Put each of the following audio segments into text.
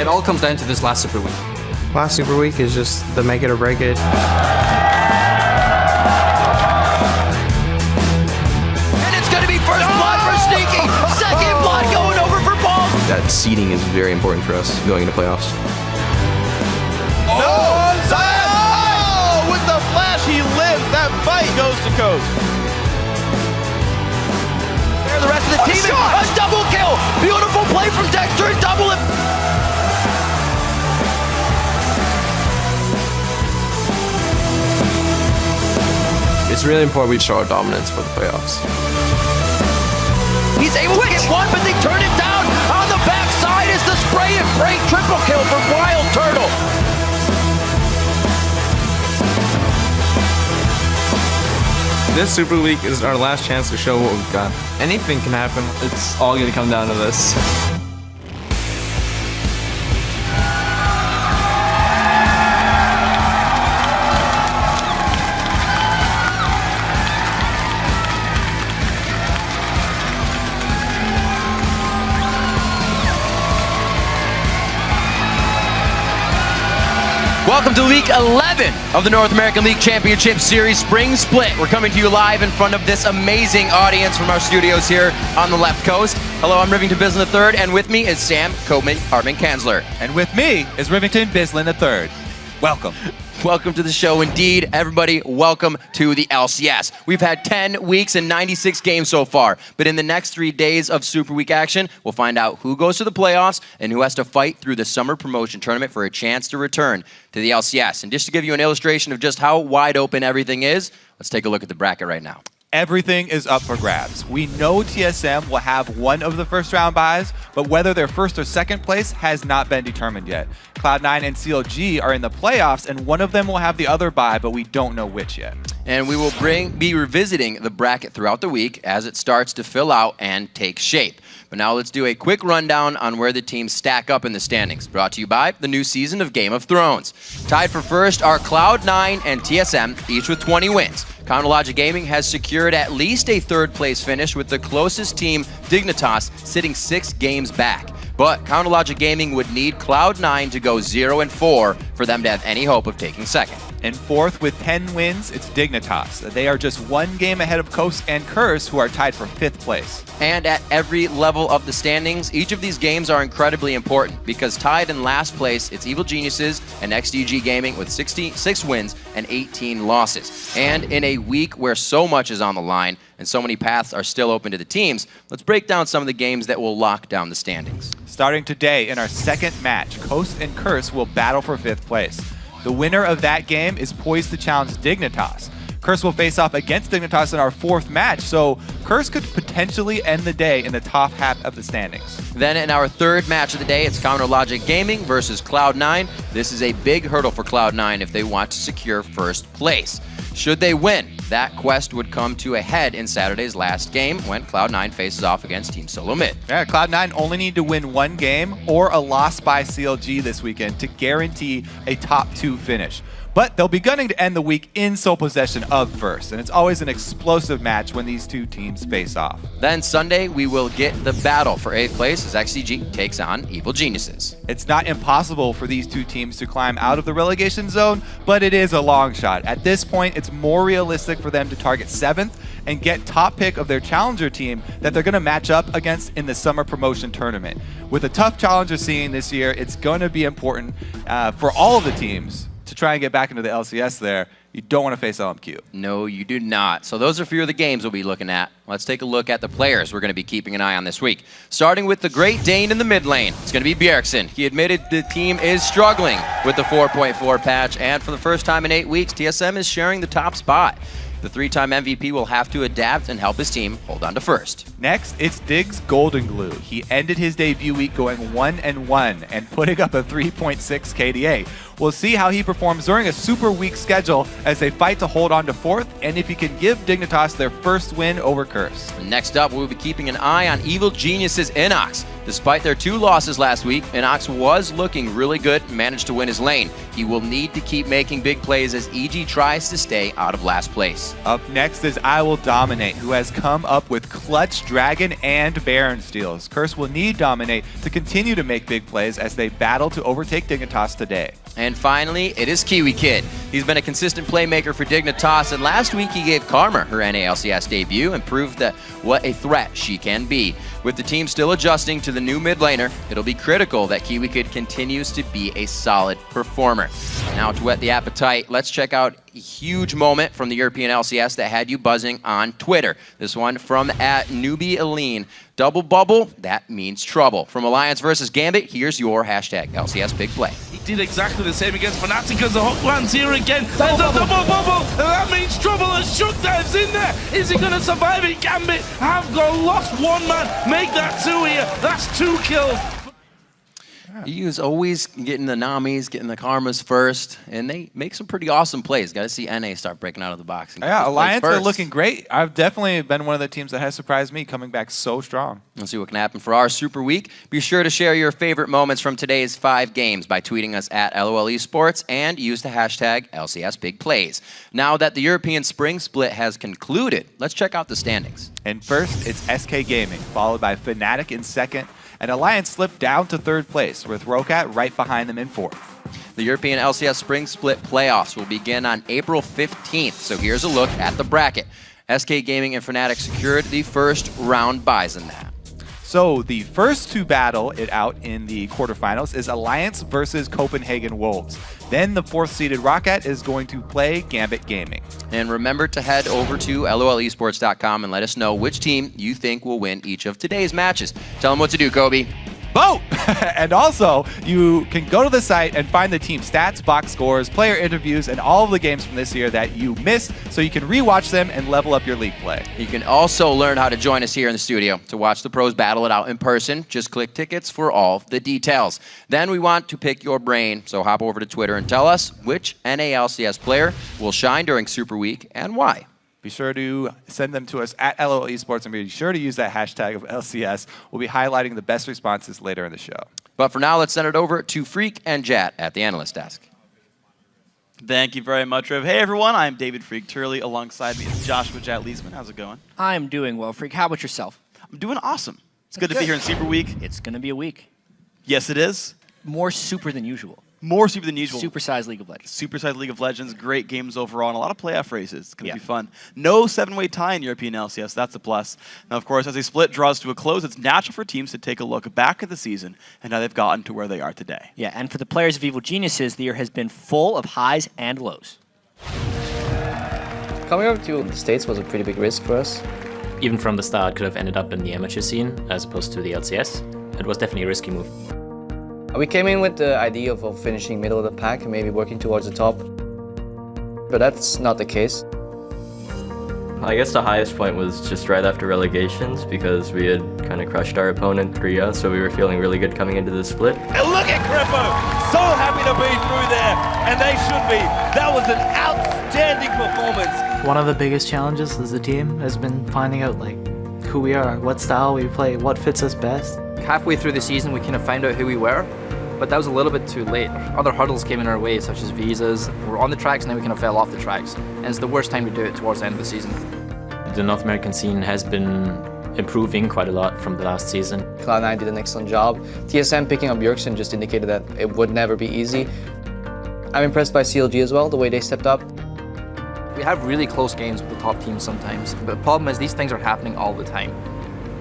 it all comes down to this last Super Week. Last Super Week is just the make it or break it. And it's going to be first blood for Sneaky. Second blood going over for Paul. That seeding is very important for us going into playoffs. With the flash, he lives. That fight goes to coast. There the rest of the team. A double kill. Beautiful play from Dexter and double it. It's really important we show our dominance for the playoffs. He's able to get one, but they turn it down. On the backside is the spray and pray triple kill from Wild Turtle. This Super Week is our last chance to show what we've got. Anything can happen. It's all going to come down to this. Welcome to Week 11 of the North American League Championship Series Spring Split. We're coming to you live in front of this amazing audience from our studios here on the left coast. Hello, I'm Rivington Bislin III, and with me is Sam Copeman Hartman-Kanzler. And with me is Rivington Bislin III. Welcome. Welcome to the show indeed. Everybody, welcome to the LCS. We've had 10 weeks and 96 games so far, but in the next 3 days of Super Week action, we'll find out who goes to the playoffs and who has to fight through the summer promotion tournament for a chance to return to the LCS. And just to give you an illustration of just how wide open everything is, let's take a look at the bracket right now. Everything is up for grabs. We know TSM will have one of the first round buys, but whether they're first or second place has not been determined yet. Cloud9 and CLG are in the playoffs, and one of them will have the other buy, but we don't know which yet. And we will be revisiting the bracket throughout the week as it starts to fill out and take shape. But now let's do a quick rundown on where the teams stack up in the standings. Brought to you by the new season of Game of Thrones. Tied for first are Cloud9 and TSM, each with 20 wins. Counterlogic Gaming has secured at least a third place finish, with the closest team, Dignitas, sitting 6 games back. But Counterlogic Gaming would need Cloud9 to go 0-4 for them to have any hope of taking second. In fourth with 10 wins, it's Dignitas. They are just 1 game ahead of Coast and Curse, who are tied for 5th place. And at every level of the standings, each of these games are incredibly important, because tied in last place, it's Evil Geniuses and XDG Gaming with 66 wins and 18 losses. And in a week where so much is on the line and so many paths are still open to the teams, let's break down some of the games that will lock down the standings. Starting today in our second match, Coast and Curse will battle for 5th place. The winner of that game is poised to challenge Dignitas. Curse will face off against Dignitas in our 4th match, so Curse could potentially end the day in the top half of the standings. Then in our 3rd match of the day, it's Counterlogic Gaming versus Cloud9. This is a big hurdle for Cloud9 if they want to secure first place. Should they win, that quest would come to a head in Saturday's last game when Cloud9 faces off against Team Solo Mid. Yeah, Cloud9 only need to win 1 game or a loss by CLG this weekend to guarantee a top 2 finish. But they'll be gunning to end the week in sole possession of first, and it's always an explosive match when these two teams face off. Then Sunday, we will get the battle for 8th place as XCG takes on Evil Geniuses. It's not impossible for these two teams to climb out of the relegation zone, but it is a long shot. At this point, it's more realistic for them to target 7th and get top pick of their challenger team that they're going to match up against in the summer promotion tournament. With a tough challenger scene this year, it's going to be important for all of the teams to try and get back into the LCS there. You don't want to face LMQ. No, you do not. So those are a few of the games we'll be looking at. Let's take a look at the players we're going to be keeping an eye on this week. Starting with the Great Dane in the mid lane. It's going to be Bjergsen. He admitted the team is struggling with the 4.4 patch, and for the first time in 8 weeks, TSM is sharing the top spot. The 3-time MVP will have to adapt and help his team hold on to first. Next, it's Diggs Golden Glue. He ended his debut week going 1-1 and putting up a 3.6 KDA. We'll see how he performs during a super weak schedule as they fight to hold on to 4th, and if he can give Dignitas their first win over Curse. Next up, we'll be keeping an eye on Evil Geniuses Inox. Despite their 2 losses last week, Inox was looking really good and managed to win his lane. He will need to keep making big plays as EG tries to stay out of last place. Up next is I Will Dominate, who has come up with clutch Dragon and Baron steals. Curse will need Dominate to continue to make big plays as they battle to overtake Dignitas today. And finally, it is Kiwi Kid. He's been a consistent playmaker for Dignitas, and last week he gave Karma her NA LCS debut and proved that what a threat she can be. With the team still adjusting to the new mid laner, it'll be critical that Kiwi Kid continues to be a solid performer. Now to whet the appetite, let's check out a huge moment from the European LCS that had you buzzing on Twitter. This one from @NewbieAline. Double bubble, that means trouble. From Alliance versus Gambit, here's your #LCS Big Play. He did exactly the same against Fnatic as the hook lands here again. There's a double bubble, and that means trouble as Shook dives in there. Is he going to survive it? Gambit have got lost 1 man. Make that 2 here. That's 2 kills. EU is always getting the Namis, getting the Karmas first, and they make some pretty awesome plays. Got to see NA start breaking out of the box. And Yeah, Alliance are looking great. I've definitely been one of the teams that has surprised me, coming back so strong. Let's see what can happen for our Super Week. Be sure to share your favorite moments from today's 5 games by tweeting us at LOL Esports and use the hashtag LCS Big Plays. Now that the European Spring Split has concluded, let's check out the standings. And first, it's SK Gaming, followed by Fnatic in second, and Alliance slipped down to 3rd place, with Rokat right behind them in 4th. The European LCS Spring Split playoffs will begin on April 15th, so here's a look at the bracket. SK Gaming and Fnatic secured the first round buys in that. So the first to battle it out in the quarterfinals is Alliance versus Copenhagen Wolves. Then the 4th-seeded Rocket is going to play Gambit Gaming. And remember to head over to lolesports.com and let us know which team you think will win each of today's matches. Tell them what to do, Kobe. Vote! And also, you can go to the site and find the team stats, box scores, player interviews, and all of the games from this year that you missed, so you can rewatch them and level up your league play. You can also learn how to join us here in the studio to watch the pros battle it out in person. Just click tickets for all the details. Then we want to pick your brain, so hop over to Twitter and tell us which NA LCS player will shine during Super Week and why. Be sure to send them to us at LOL Esports, and be sure to use that hashtag of LCS. We'll be highlighting the best responses later in the show. But for now, let's send it over to Freak and Jat at the analyst desk. Thank you very much, Rev. Hey, everyone. I'm David Freak Turley. Alongside me is Joshua Jat Leesman. How's it going? I'm doing well, Freak. How about yourself? I'm doing awesome. It's good to be here in Super Week. It's going to be a week. Yes, it is. More super than usual. More super than usual. Supersized League of Legends. Supersized League of Legends. Great games overall, and a lot of playoff races. It's going to be fun. No 7-way tie in European LCS. That's a plus. Now, of course, as a split draws to a close, it's natural for teams to take a look back at the season and how they've gotten to where they are today. Yeah, and for the players of Evil Geniuses, the year has been full of highs and lows. Coming over to the States was a pretty big risk for us. Even from the start, could have ended up in the amateur scene as opposed to the LCS. It was definitely a risky move. We came in with the idea of finishing middle of the pack and maybe working towards the top. But that's not the case. I guess the highest point was just right after relegations because we had kind of crushed our opponent Priya, so we were feeling really good coming into the split. And look at Crippo! So happy to be through there, and they should be. That was an outstanding performance. One of the biggest challenges as a team has been finding out who we are, what style we play, what fits us best. Halfway through the season, we kind of found out who we were, but that was a little bit too late. Other hurdles came in our way, such as visas. We're on the tracks, and then we kind of fell off the tracks. And it's the worst time to do it towards the end of the season. The North American scene has been improving quite a lot from the last season. Cloud9 did an excellent job. TSM picking up Bjergsen just indicated that it would never be easy. I'm impressed by CLG as well, the way they stepped up. We have really close games with the top teams sometimes, but the problem is these things are happening all the time.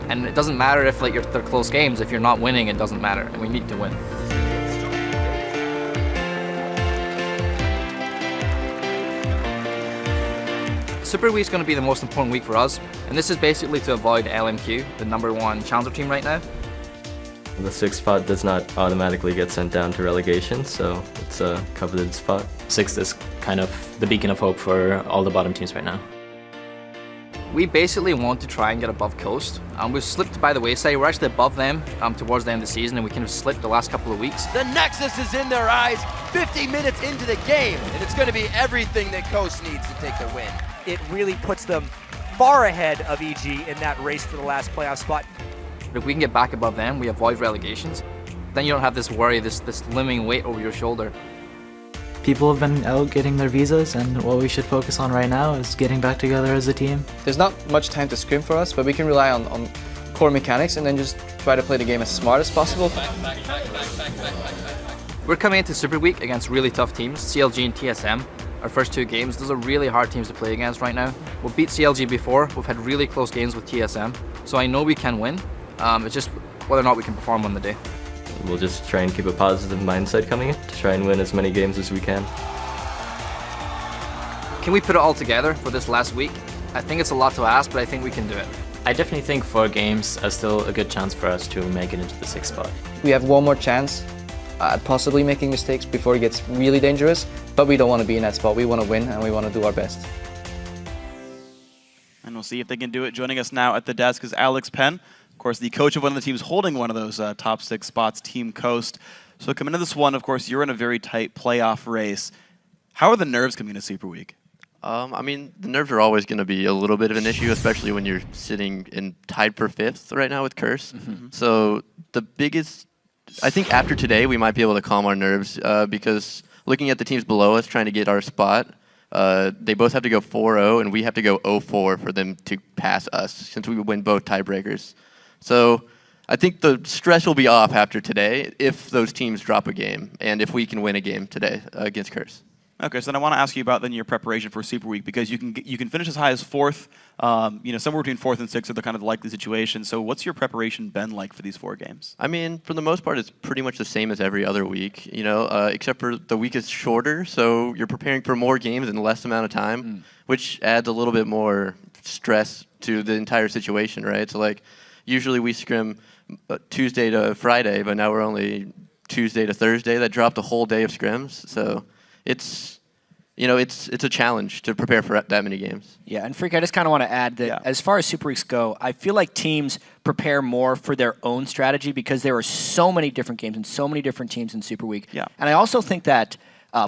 And it doesn't matter if they're close games. If you're not winning, it doesn't matter, and we need to win. Super Week is going to be the most important week for us, and this is basically to avoid LMQ, the #1 challenger team right now. The 6th spot does not automatically get sent down to relegation, so it's a coveted spot. 6th is kind of the beacon of hope for all the bottom teams right now. We basically want to try and get above Coast. We've slipped by the wayside. We're actually above them towards the end of the season, and we kind of slipped the last couple of weeks. The Nexus is in their eyes, 50 minutes into the game, and it's going to be everything that Coast needs to take the win. It really puts them far ahead of EG in that race for the last playoff spot. If we can get back above them, we avoid relegations, then you don't have this worry, this looming weight over your shoulder. People have been out getting their visas, and what we should focus on right now is getting back together as a team. There's not much time to scrim for us, but we can rely on core mechanics and then just try to play the game as smart as possible. We're coming into Super Week against really tough teams, CLG and TSM. Our first 2 games, those are really hard teams to play against right now. We've beat CLG before, we've had really close games with TSM, so I know we can win. It's just whether or not we can perform on the day. We'll just try and keep a positive mindset coming in to try and win as many games as we can. Can we put it all together for this last week? I think it's a lot to ask, but I think we can do it. I definitely think 4 games are still a good chance for us to make it into the 6th spot. We have one more chance at possibly making mistakes before it gets really dangerous, but we don't want to be in that spot. We want to win and we want to do our best. And we'll see if they can do it. Joining us now at the desk is Alex Penn, of course, the coach of one of the teams holding one of those top 6 spots, Team Coast. So coming into this one, of course, you're in a very tight playoff race. How are the nerves coming into Super Week? I mean, the nerves are always going to be a little bit of an issue, especially when you're sitting in tied for 5th right now with Curse. So the biggest, I think after today, we might be able to calm our nerves because looking at the teams below us trying to get our spot, they both have to go 4-0, and we have to go 0-4 for them to pass us since we win both tiebreakers. So I think the stress will be off after today if those teams drop a game and if we can win a game today against Curse. Okay, so then I want to ask you about then your preparation for Super Week because you can finish as high as 4th, somewhere between 4th and 6th are the kind of likely situation. So what's your preparation been like for these 4 games? I mean, for the most part, it's pretty much the same as every other week, except for the week is shorter, so you're preparing for more games in less amount of time, which adds a little bit more stress to the entire situation, right? So like, usually we scrim Tuesday to Friday, but now we're only Tuesday to Thursday. That dropped a whole day of scrims, so it's a challenge to prepare for that many games. Yeah, and Freak, I just kind of want to add that as far as Super Weeks go, I feel like teams prepare more for their own strategy because there are so many different games and so many different teams in Super Week. Yeah. And I also think that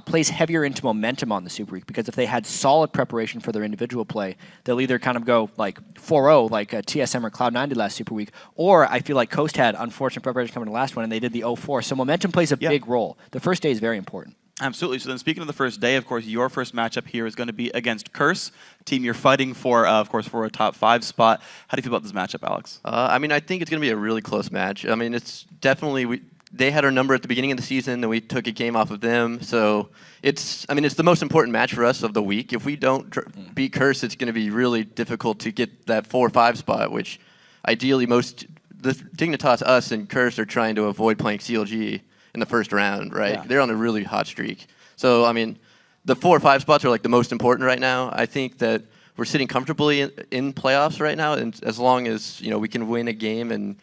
plays heavier into momentum on the Super Week because if they had solid preparation for their individual play, they'll either kind of go like 4-0 like TSM or Cloud9 did last Super Week, or I feel like Coast had unfortunate preparation coming to the last one and they did the 0-4. So momentum plays a big role. The first day is very important. Absolutely. So then speaking of the first day, of course, your first matchup here is going to be against Curse, team you're fighting for, of course, for a top 5 spot. How do you feel about this matchup, Alex? I mean, I think it's going to be a really close match. I mean, it's definitely, they had our number at the beginning of the season, and we took a game off of them. So it's the most important match for us of the week. If we don't beat Curse, it's going to be really difficult to get that 4 or 5 spot, which ideally the Dignitas, us, and Curse are trying to avoid playing CLG in the first round, right? Yeah. They're on a really hot streak. So, I mean, the 4 or 5 spots are like the most important right now. I think that we're sitting comfortably in playoffs right now, and as long as, we can win a game and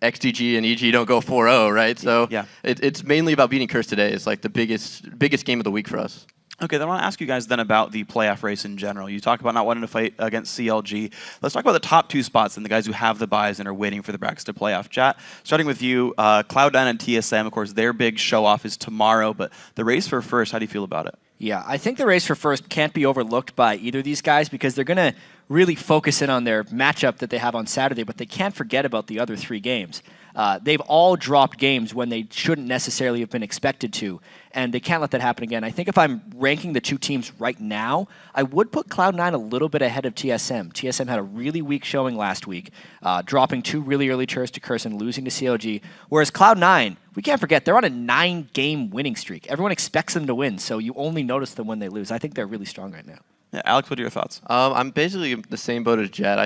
XDG and EG don't go 4-0, right? So it's mainly about beating Curse today. It's like the biggest game of the week for us. Okay, then I want to ask you guys then about the playoff race in general. You talk about not wanting to fight against CLG. Let's talk about the top 2 spots and the guys who have the buys and are waiting for the brackets to playoff. Chat, starting with you, Cloud9 and TSM, of course, their big show-off is tomorrow, but the race for first, how do you feel about it? Yeah, I think the race for first can't be overlooked by either of these guys because they're going to really focus in on their matchup that they have on Saturday, but they can't forget about the other 3 games. They've all dropped games when they shouldn't necessarily have been expected to, and they can't let that happen again. I think if I'm ranking the 2 teams right now, I would put Cloud9 a little bit ahead of TSM. TSM had a really weak showing last week, dropping 2 really early turns to Curse and losing to CLG, whereas Cloud9, we can't forget, they're on a 9-game winning streak. Everyone expects them to win, so you only notice them when they lose. I think they're really strong right now. Yeah, Alex, what are your thoughts? I'm basically the same boat as Jet.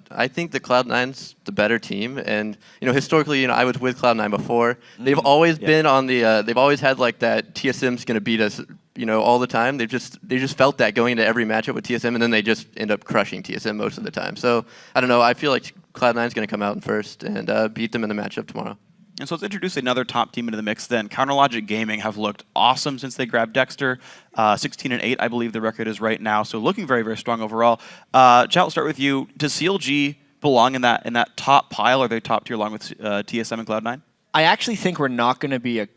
I think the Cloud9's the better team, and historically, I was with Cloud9 before. They've always been on the. They've always had like that. TSM's going to beat us, all the time. They just felt that going into every matchup with TSM, and then they just end up crushing TSM most of the time. So I don't know. I feel like Cloud9's going to come out in first and beat them in the matchup tomorrow. And so let's introduce another top team into the mix then. Counterlogic Gaming have looked awesome since they grabbed Dexter. 16-8, I believe the record is right now. So looking very, very strong overall. Chat, we'll start with you. Does CLG belong in that top pile? Are they top tier along with TSM and Cloud9? I actually think we're not going to be a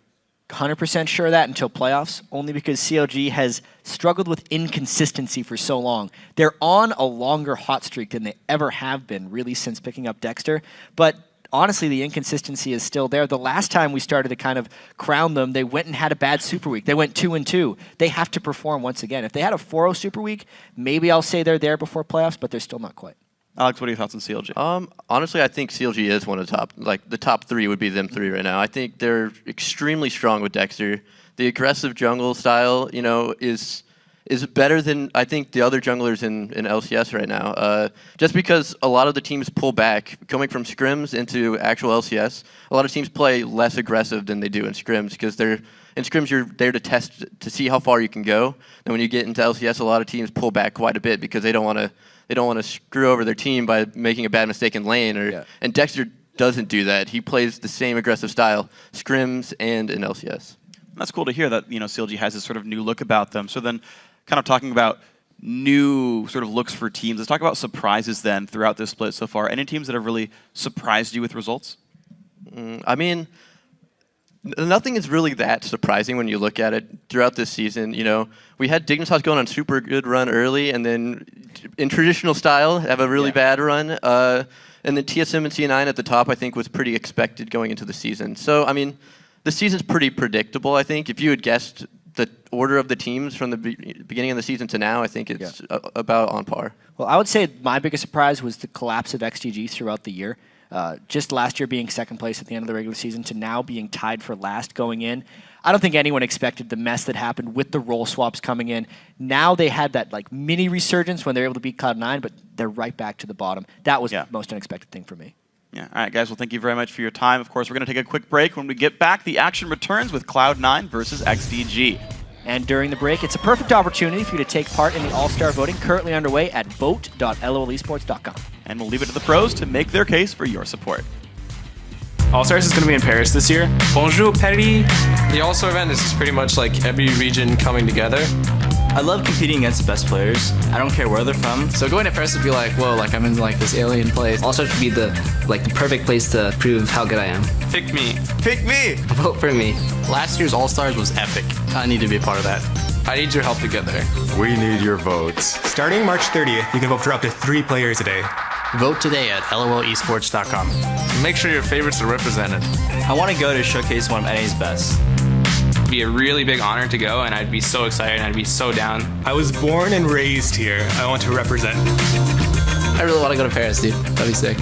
100% sure of that until playoffs, only because CLG has struggled with inconsistency for so long. They're on a longer hot streak than they ever have been, really, since picking up Dexter. But honestly, the inconsistency is still there. The last time we started to kind of crown them, they went and had a bad Super Week. They went 2-2. They have to perform once again. If they had a 4-0 Super Week, maybe I'll say they're there before playoffs, but they're still not quite. Alex, what are your thoughts on CLG? Honestly, I think CLG is one of the top. Like the top three would be them three right now. I think they're extremely strong with Dexter. The aggressive jungle style, you know, is better than I think the other junglers in LCS right now. Just because a lot of the teams pull back, coming from scrims into actual LCS, a lot of teams play less aggressive than they do in scrims because in scrims you're there to test to see how far you can go. And when you get into LCS, a lot of teams pull back quite a bit because they don't want to screw over their team by making a bad mistake in lane. And Dexter doesn't do that. He plays the same aggressive style, scrims and in LCS. That's cool to hear that CLG has this sort of new look about them. So then, kind of talking about new sort of looks for teams, let's talk about surprises then throughout this split so far. Any teams that have really surprised you with results? I mean, nothing is really that surprising when you look at it throughout this season. You know, we had Dignitas going on a super good run early, and then in traditional style have a really bad run. And then TSM and C9 at the top, I think, was pretty expected going into the season. So, I mean, the season's pretty predictable, I think. If you had guessed the order of the teams from the beginning of the season to now, I think it's about on par. Well, I would say my biggest surprise was the collapse of XGG throughout the year. Just last year being second place at the end of the regular season to now being tied for last going in. I don't think anyone expected the mess that happened with the role swaps coming in. Now they had that like mini resurgence when they're able to beat Cloud9, but they're right back to the bottom. That was the most unexpected thing for me. Yeah. All right, guys. Well, thank you very much for your time. Of course, we're going to take a quick break. When we get back, the action returns with Cloud9 versus XDG. And during the break, it's a perfect opportunity for you to take part in the All-Star voting currently underway at vote.lolesports.com. And we'll leave it to the pros to make their case for your support. All-Stars is going to be in Paris this year. Bonjour, Paris. The All-Star event is pretty much like every region coming together. I love competing against the best players. I don't care where they're from. So going to Paris would be like, whoa, like I'm in like this alien place. All-Stars would be the perfect place to prove how good I am. Pick me. Pick me! Vote for me. Last year's All-Stars was epic. I need to be a part of that. I need your help to get there. We need your votes. Starting March 30th, you can vote for up to 3 players a day. Vote today at lolesports.com. Make sure your favorites are represented. I want to go to showcase one of NA's best. It'd be a really big honor to go, and I'd be so excited, and I'd be so down. I was born and raised here. I want to represent. I really want to go to Paris, dude. That'd be sick.